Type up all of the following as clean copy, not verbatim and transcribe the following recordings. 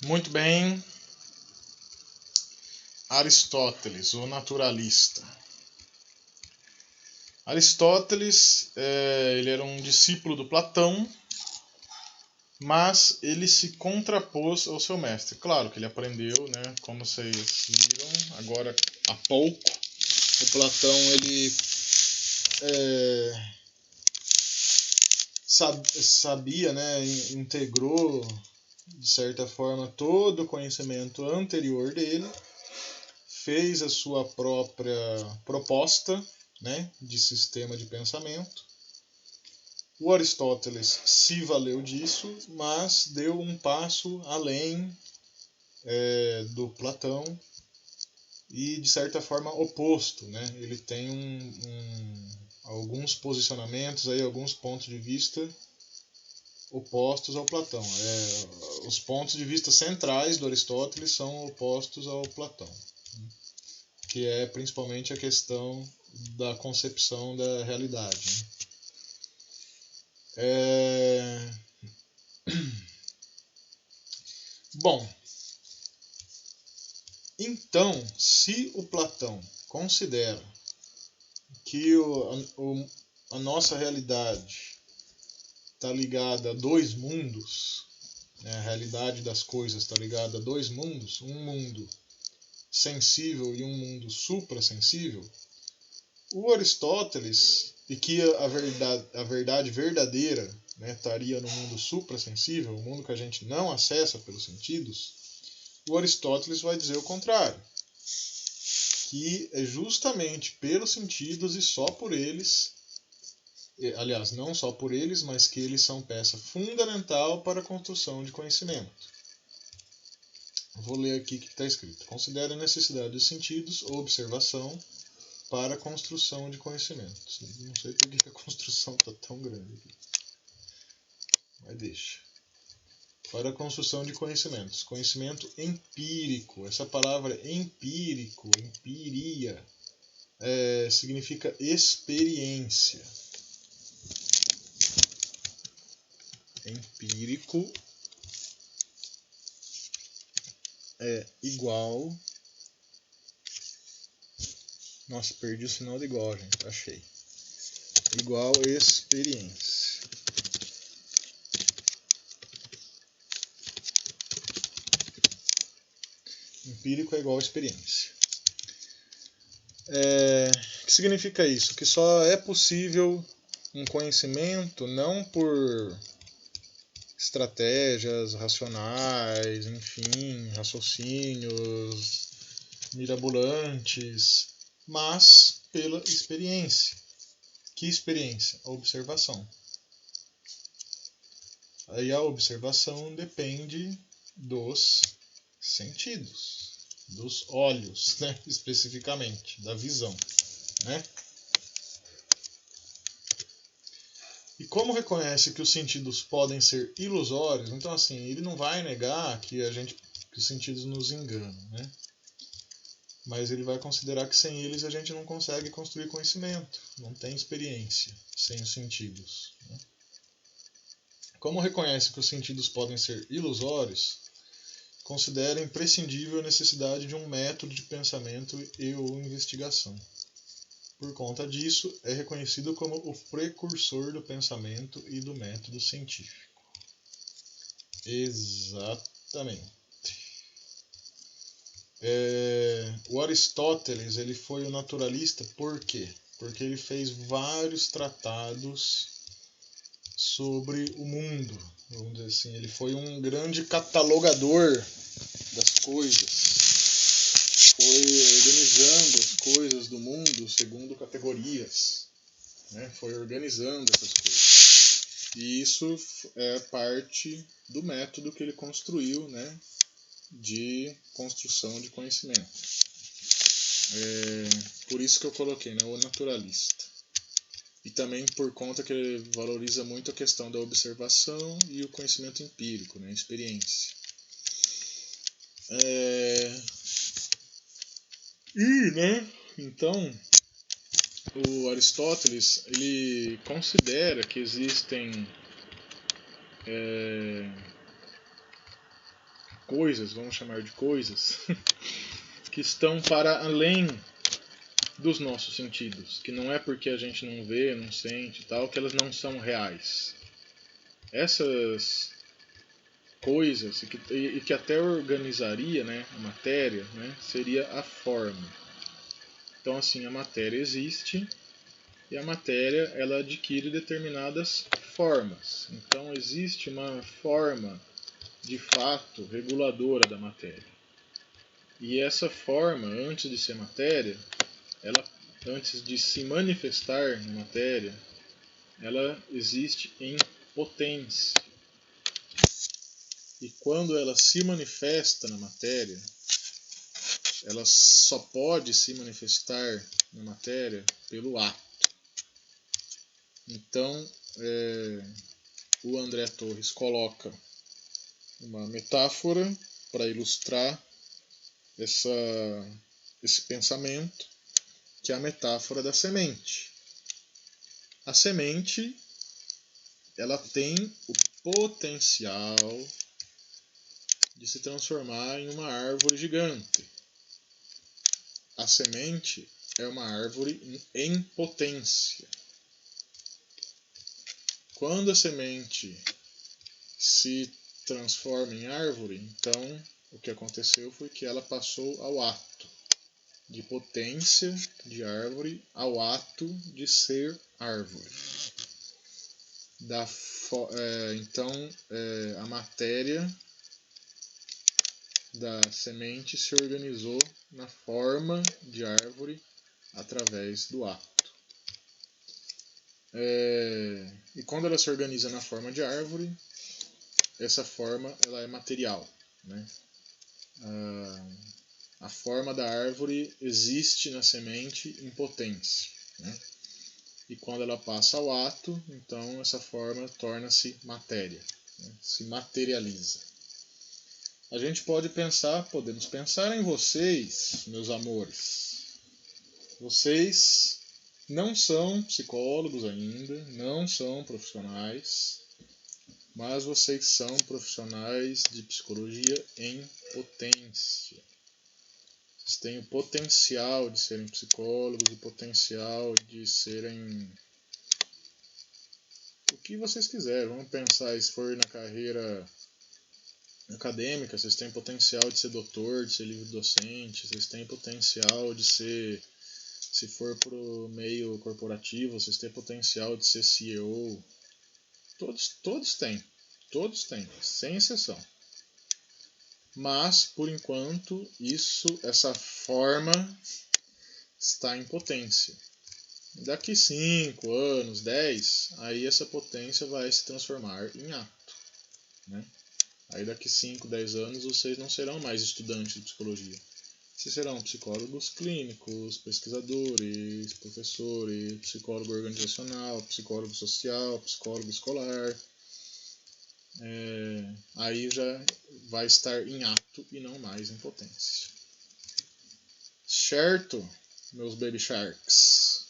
Muito bem. Aristóteles, o naturalista. Aristóteles, ele era um discípulo do Platão, mas ele se contrapôs ao seu mestre. Claro que ele aprendeu, né, como vocês viram agora há pouco. O Platão ele sabia, né, integrou de certa forma todo o conhecimento anterior dele, fez a sua própria proposta, né, de sistema de pensamento. O Aristóteles se valeu disso, mas deu um passo além do Platão e, de certa forma, oposto. Né? Ele tem alguns posicionamentos, aí, alguns pontos de vista opostos ao Platão. Os pontos de vista centrais do Aristóteles são opostos ao Platão, que é principalmente a questão da concepção da realidade. Né? Bom, então, se o Platão considera que a nossa realidade está ligada a dois mundos, né, a realidade das coisas está ligada a dois mundos, um mundo sensível e um mundo suprassensível, o Aristóteles, e que a verdade verdadeira, né, estaria no mundo suprassensível, o mundo que a gente não acessa pelos sentidos, o Aristóteles vai dizer o contrário, que é justamente pelos sentidos e só por eles, aliás, não só por eles, mas que eles são peça fundamental para a construção de conhecimento. Vou ler aqui o que está escrito. Considera a necessidade dos sentidos ou observação para a construção de conhecimentos. Não sei por que a construção está tão grande aqui. Mas deixa. Para a construção de conhecimentos. Conhecimento empírico. Essa palavra empírico, empiria, significa experiência. Empírico é igual... Nossa, perdi o sinal de igual, gente. Achei. Igual experiência. Empírico é igual experiência. O que significa isso? Que só é possível um conhecimento não por estratégias racionais, enfim, raciocínios mirabolantes, mas pela experiência. Que experiência? A observação. Aí a observação depende dos sentidos, dos olhos, né? Especificamente, da visão. Né? E como reconhece que os sentidos podem ser ilusórios, então assim, ele não vai negar que os sentidos nos enganam, né? Mas ele vai considerar que sem eles a gente não consegue construir conhecimento, não tem experiência sem os sentidos. Né? Como reconhece que os sentidos podem ser ilusórios, considera imprescindível a necessidade de um método de pensamento e ou investigação. Por conta disso, é reconhecido como o precursor do pensamento e do método científico. Exatamente. O Aristóteles ele foi o naturalista por quê? Porque ele fez vários tratados sobre o mundo. Vamos dizer assim, ele foi um grande catalogador das coisas. Foi organizando as coisas do mundo segundo categorias. Né? Foi organizando essas coisas. E isso é parte do método que ele construiu, né? De construção de conhecimento. Por isso que eu coloquei, né, o naturalista. E também por conta que ele valoriza muito a questão da observação e o conhecimento empírico, né, a experiência. Né, então, o Aristóteles ele considera que existem coisas, vamos chamar de coisas, que estão para além dos nossos sentidos, que não é porque a gente não vê, não sente e tal, que elas não são reais. Essas coisas, e que até organizaria, né, a matéria, né, seria a forma. Então, assim, a matéria existe e a matéria ela adquire determinadas formas. Então, existe uma forma de fato reguladora da matéria. E essa forma, antes de ser matéria, ela, antes de se manifestar na matéria, ela existe em potência. E quando ela se manifesta na matéria, ela só pode se manifestar na matéria pelo ato. Então, o André Torres coloca uma metáfora para ilustrar esse pensamento, que é a metáfora da semente. A semente, ela tem o potencial de se transformar em uma árvore gigante. A semente é uma árvore em potência. Quando a semente se transforma em árvore, então o que aconteceu foi que ela passou ao ato de potência de árvore ao ato de ser árvore. Então, a matéria da semente se organizou na forma de árvore através do ato. E quando ela se organiza na forma de árvore, essa forma ela é material, né? A forma da árvore existe na semente em potência, né? E quando ela passa ao ato, então essa forma torna-se matéria, né? Se materializa. A gente podemos pensar em vocês, meus amores. Vocês não são psicólogos ainda, não são profissionais, mas vocês são profissionais de psicologia em potência. Vocês têm o potencial de serem psicólogos, o potencial de serem o que vocês quiserem. Vamos pensar, se for na carreira acadêmica, vocês têm potencial de ser doutor, de ser livre docente, vocês têm potencial de ser, se for para o meio corporativo, vocês têm potencial de ser CEO. Todos têm, sem exceção. Mas, por enquanto, essa forma está em potência. Daqui 5 anos, 10, aí essa potência vai se transformar em ato, né? Aí daqui 5, 10 anos vocês não serão mais estudantes de psicologia. Vocês serão psicólogos clínicos, pesquisadores, professores, psicólogo organizacional, psicólogo social, psicólogo escolar. Aí já vai estar em ato e não mais em potência. Certo, meus baby sharks?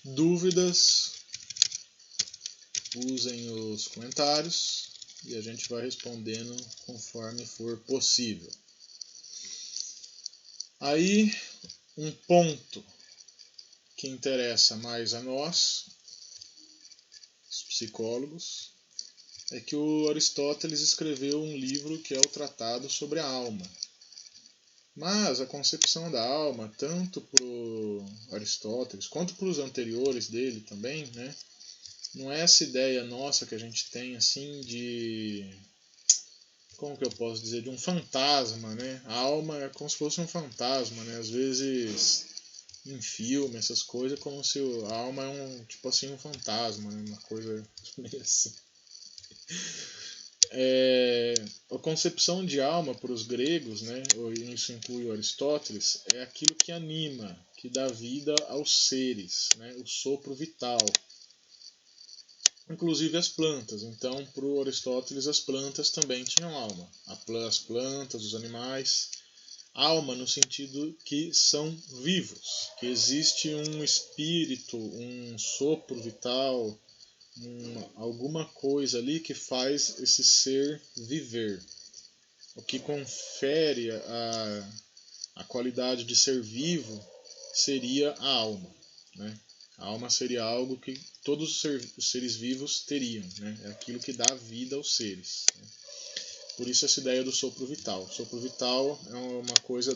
Dúvidas? Usem os comentários e a gente vai respondendo conforme for possível. Aí, um ponto que interessa mais a nós, os psicólogos, é que o Aristóteles escreveu um livro que é o Tratado sobre a Alma. Mas a concepção da alma, tanto para o Aristóteles quanto para os anteriores dele também, né, não é essa ideia nossa que a gente tem assim de, como que eu posso dizer, de um fantasma, né? A alma é como se fosse um fantasma, né? Às vezes em filme, essas coisas, como se a alma é tipo assim, um fantasma, né? Uma coisa meio assim. A concepção de alma para os gregos, né, isso inclui o Aristóteles, é aquilo que anima, que dá vida aos seres, né, o sopro vital. Inclusive as plantas. Então, para o Aristóteles, as plantas também tinham alma. As plantas, os animais. Alma no sentido que são vivos, que existe um espírito, um sopro vital, alguma coisa ali que faz esse ser viver. O que confere a qualidade de ser vivo seria a alma, né? A alma seria algo que todos os seres vivos teriam, né? É aquilo que dá vida aos seres, né? Por isso essa ideia do sopro vital. O sopro vital é uma coisa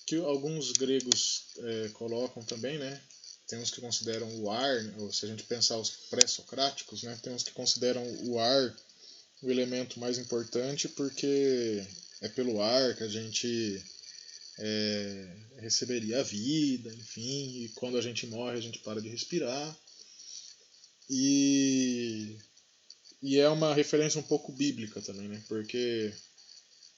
que alguns gregos colocam também, né? Tem uns que consideram o ar, ou se a gente pensar os pré-socráticos, né? Tem uns que consideram o ar o elemento mais importante porque é pelo ar que a gente receberia a vida, enfim, e quando a gente morre a gente para de respirar. E é uma referência um pouco bíblica também, né? Porque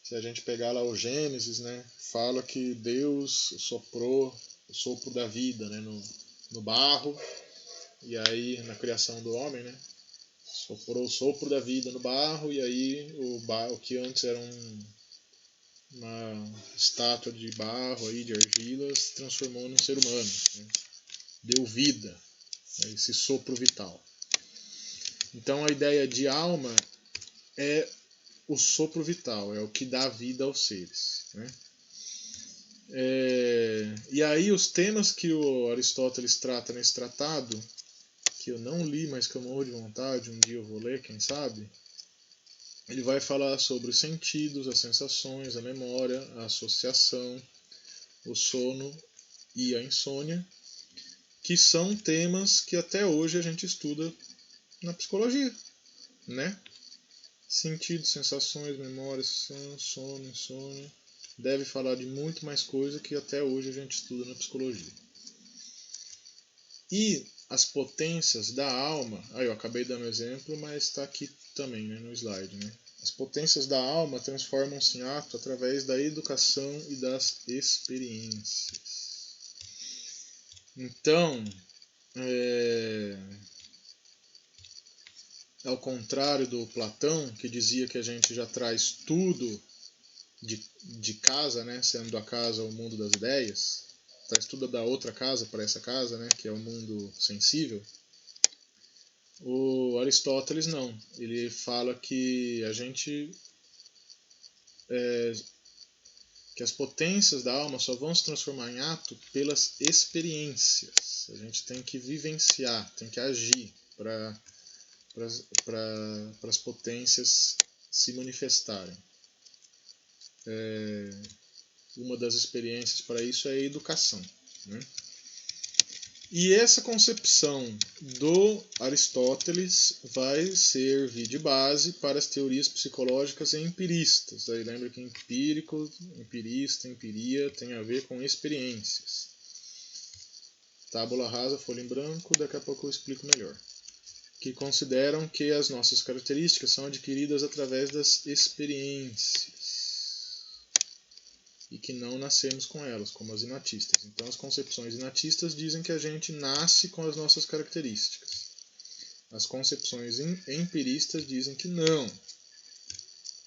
se a gente pegar lá o Gênesis, né, fala que Deus soprou o sopro da vida, né, no barro, e aí na criação do homem, né, soprou o sopro da vida no barro, e aí o que antes era uma estátua de barro, aí, de argila, se transformou num ser humano, né, deu vida, né, esse sopro vital. Então a ideia de alma é o sopro vital, é o que dá vida aos seres, né? E aí os temas que o Aristóteles trata nesse tratado, que eu não li, mas que eu morro de vontade, um dia eu vou ler, quem sabe, ele vai falar sobre os sentidos, as sensações, a memória, a associação, o sono e a insônia, que são temas que até hoje a gente estuda na psicologia, né? Sentidos, sensações, memórias, sono, insônia. Deve falar de muito mais coisa que até hoje a gente estuda na psicologia. E as potências da alma, aí eu acabei dando exemplo, mas está aqui também, né, no slide, né? As potências da alma transformam-se em ato através da educação e das experiências. Então, ao contrário do Platão, que dizia que a gente já traz tudo de casa, né, sendo a casa o mundo das ideias, traz tudo da outra casa para essa casa, né, que é o mundo sensível. O Aristóteles não, ele fala que a gente que as potências da alma só vão se transformar em ato pelas experiências. A gente tem que vivenciar, tem que agir para as potências se manifestarem. Uma das experiências para isso é a educação, né? E essa concepção do Aristóteles vai servir de base para as teorias psicológicas empiristas. Aí lembra que empírico, empirista, empiria tem a ver com experiências. Tábula rasa, folha em branco, daqui a pouco eu explico melhor. Que consideram que as nossas características são adquiridas através das experiências e que não nascemos com elas, como as inatistas. Então as concepções inatistas dizem que a gente nasce com as nossas características. As concepções empiristas dizem que não,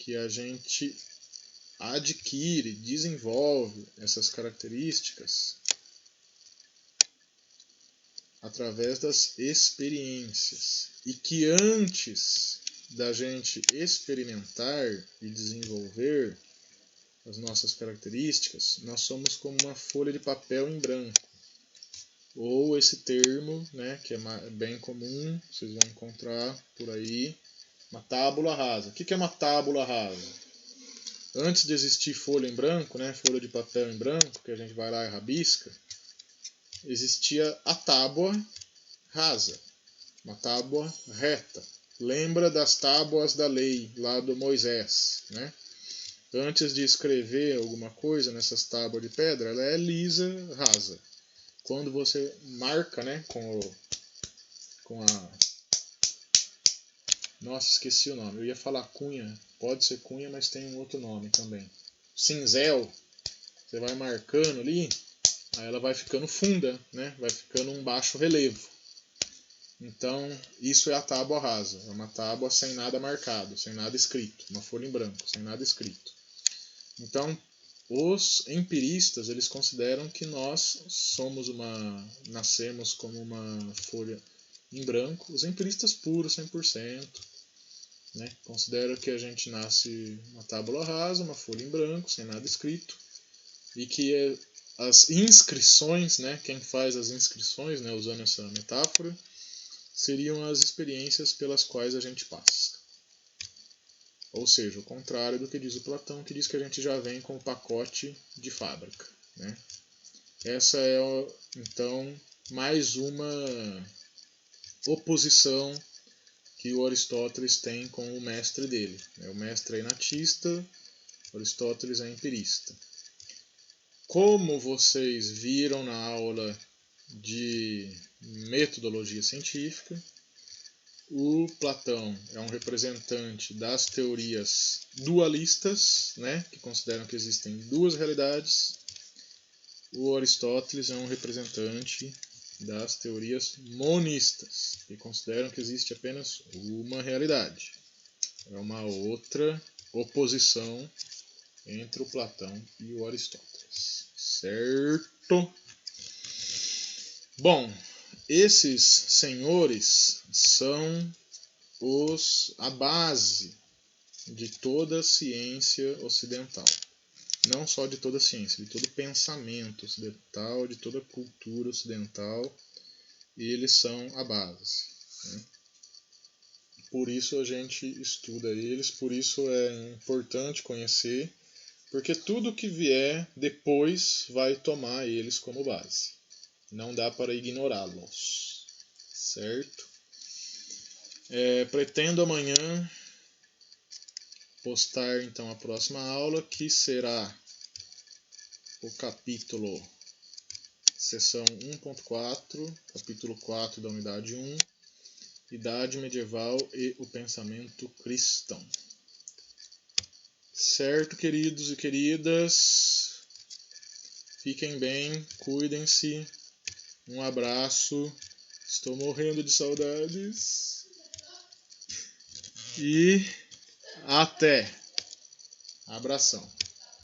que a gente adquire, desenvolve essas características através das experiências e que antes da gente experimentar e desenvolver as nossas características, nós somos como uma folha de papel em branco. Ou esse termo, né, que é bem comum, vocês vão encontrar por aí, uma tábula rasa. O que é uma tábula rasa? Antes de existir folha em branco, né, folha de papel em branco, que a gente vai lá e rabisca, existia a tábua rasa, uma tábua reta. Lembra das tábuas da lei, lá do Moisés, né? Antes de escrever alguma coisa nessas tábuas de pedra, ela é lisa, rasa. Quando você marca, né, com a... Nossa, esqueci o nome. Eu ia falar cunha. Pode ser cunha, mas tem um outro nome também. Cinzel. Você vai marcando ali, aí ela vai ficando funda, né? Vai ficando um baixo relevo. Então, isso é a tábua rasa. É uma tábua sem nada marcado, sem nada escrito. Uma folha em branco, sem nada escrito. Então, os empiristas, eles consideram que nós nascemos como uma folha, em branco. Os empiristas puros, 100%. Né? Consideram que a gente nasce uma tábula rasa, uma folha em branco, sem nada escrito. E que as inscrições, né, quem faz as inscrições, né, usando essa metáfora, seriam as experiências pelas quais a gente passa. Ou seja, o contrário do que diz o Platão, que diz que a gente já vem com o pacote de fábrica. Né? Essa é, então, mais uma oposição que o Aristóteles tem com o mestre dele. O mestre é inatista, Aristóteles é empirista. Como vocês viram na aula de metodologia científica, o Platão é um representante das teorias dualistas, né, que consideram que existem duas realidades. O Aristóteles é um representante das teorias monistas, que consideram que existe apenas uma realidade. É uma outra oposição entre o Platão e o Aristóteles. Certo? Bom, esses senhores são a base de toda a ciência ocidental. Não só de toda a ciência, de todo o pensamento ocidental, de toda a cultura ocidental. Eles são a base. Né? Por isso a gente estuda eles, por isso é importante conhecer, porque tudo que vier depois vai tomar eles como base. Não dá para ignorá-los. Certo? Pretendo amanhã postar então a próxima aula, que será o capítulo seção 1.4, capítulo 4 da unidade 1, Idade Medieval e o Pensamento Cristão. Certo, queridos e queridas? Fiquem bem, cuidem-se. Um abraço. Estou morrendo de saudades. E até. Abração.